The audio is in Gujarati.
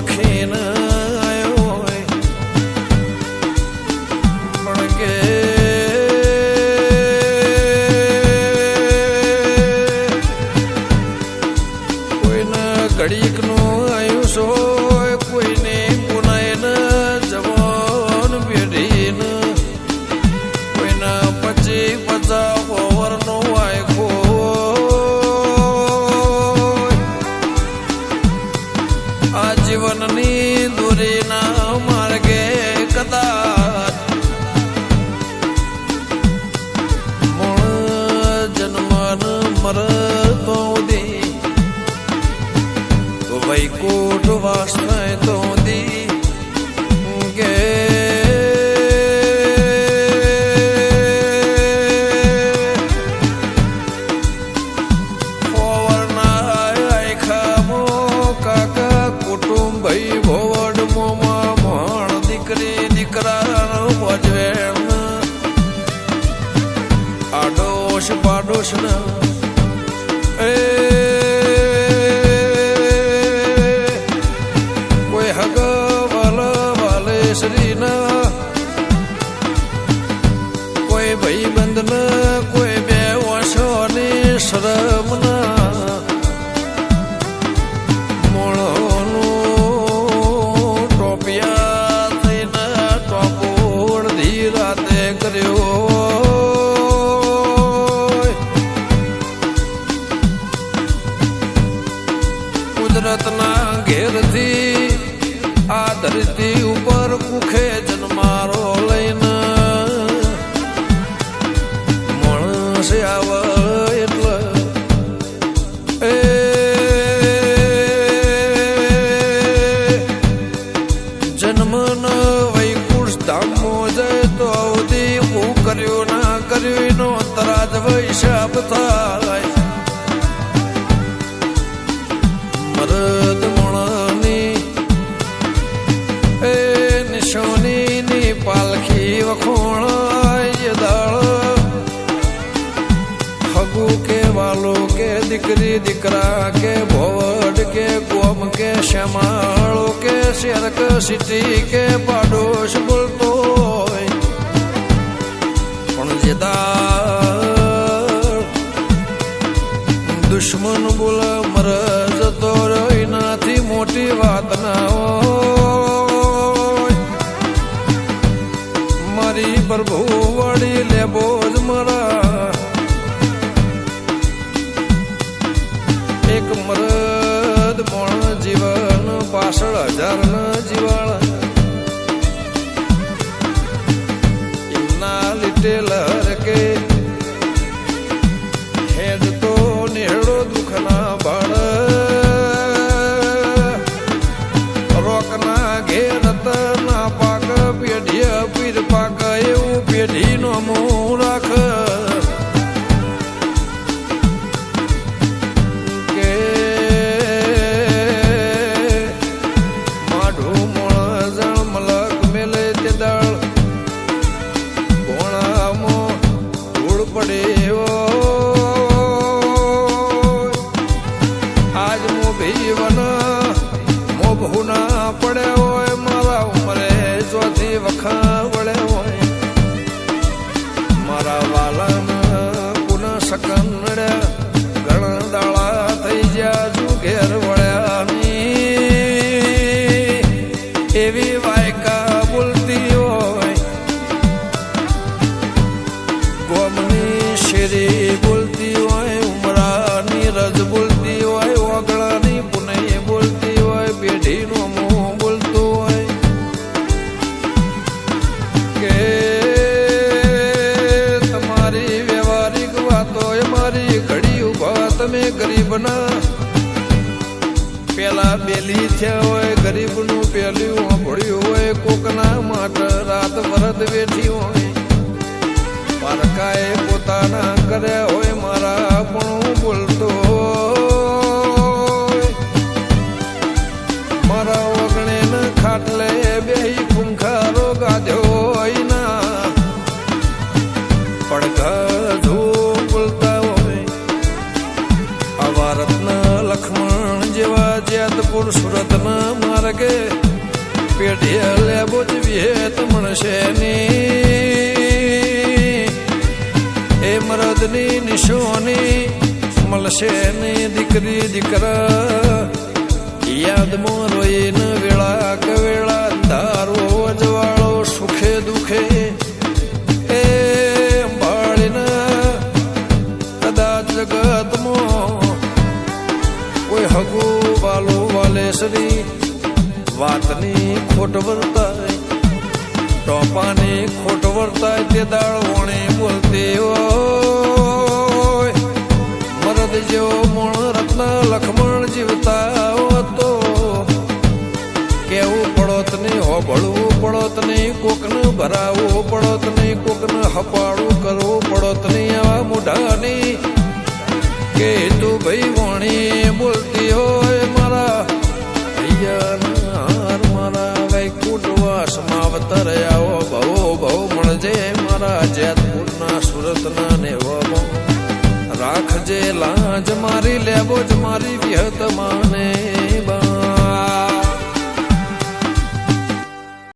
લખીને આવ્યો હોય પણ કે કોઈને ઘડીકનું આયુષ્ય હોય, કોઈને પુનાઈને જવાન પેઢીને, કોઈને 50-50 ઓવરનો વાયકો આ જીવનની દોરીના માર્ગે કદાચ મૂળ જન્મન મરતો દી વૈકુંઠ વાસ થાય તો દી કે પાડોશ કોઈ હગ વાલે શ્રી ના, કોઈ ભાઈ બંધ ન, કોઈ બે વર્ષોની શરમ ના મોણોનું ટોપિયા થઈને ટોપોડ ધી રાતે કર્યો. કુદરતના ઘેરથી આ ધરતી ઉપર કુખે જન્મારો લઈને માણસ આવે એટલે એ જન્મન વૈકુંઠ ધામમાં જાય તો અવધી હું કર્યું ના કર્યું એનો તરાજ હિસાબ થાય. મરદ મોણાની એ નિશાનીની પાલખી વખોણાય દાળ હગુ કે વાલો કે દીકરી દીકરા કે ભોવડ કે ગોમ કે શ્યામાળો કે શેરક સિટી કે પાડોશ બોલતો હોય પણ જે દુશ્મન બોલે મરજ તો એનાથી મોટી વાત ના હોય. મારી પ્રભુ વળી લેબો જ મારા એક મરદ મોણ જીવન પાછળ 1000 ન જીવાળ એમના લીટેલર કે હેડ તો નેહડો દુખના બાળ રોકના ઘેર ના પાક પેઢી પીર પાક એવું પેઢીનો મું રાખ કે માઢું મોણ જણ મલક મેલે તે દાળ ભોણામાં ધૂળ પડે આજ મો ભીવન મો ભૂના પડે હોય મારા ઉમરે ચોથી વખા વળે હોય મારા વાલાના પુનઃ સકન ઘણા દાળા થઈ ગયા છું ઘેર વળ્યાની એવી વાયકા બોલતી હોય ગોમની શેરી બોલતી હોય ઉમરાની રજ બોલતી હોય ઓગળાની પુનઈ બોલતી હોય પેઢીનો મોં બોલતો હોય કે તમારી વ્યવહારિક વાતો મારી ઘડી ઉભા તમે ગરીબના પેલા બેલી થયા હોય ગરીબનું પેલું સાંભળ્યું હોય કોકના માટે રાત વરદ વેઠી હોય પારકાએ પોતાના કર્યા હોય મારા પણ બોલતો મારા ઓગણે ન ખાટલે બેહી ખૂંખારો ગાધ્યો હોય ના પડઘા જો બોલતા હોય આવા રત્ન લક્ષ્મણ જેવા જેતપુર સુરતના માર્ગે પેઢીએ લેબો જ વિહેત મળશે ની એ મરદની નિશોની મળશે ને દીકરી દીકરા યાદમાં રોઈને વેળા કવેળા ધારો અજવાળો સુખે દુખે એ અંબાળીને કદાચ જગતમાં કોઈ હગુ વાલો વાલેસરી વાતની ખોટ વર્તાય ટોપાની ખોટ વર્તાય તે દાળ વણી બોલતી હોય મરદ જેવો મોણ રત્ન લખમણ જીવતા હતો કેવું પડોત નહીં હોબળવું પડોત નહીં કોકને ભરાવવું પડોત નહીં કોકને હપાડું કરવું પડોત નહીં આવા મોઢાની કે તું ભાઈ વણી બોલતી હોય મારા ભૈયા મારા વૈકુંઠવાસ માવતર આવો ભવો ભવ મળજે મારા જેતપુરના સુરતના નેવામાં રાખજે લાજ મારી લેબો જ મારી વિહત માને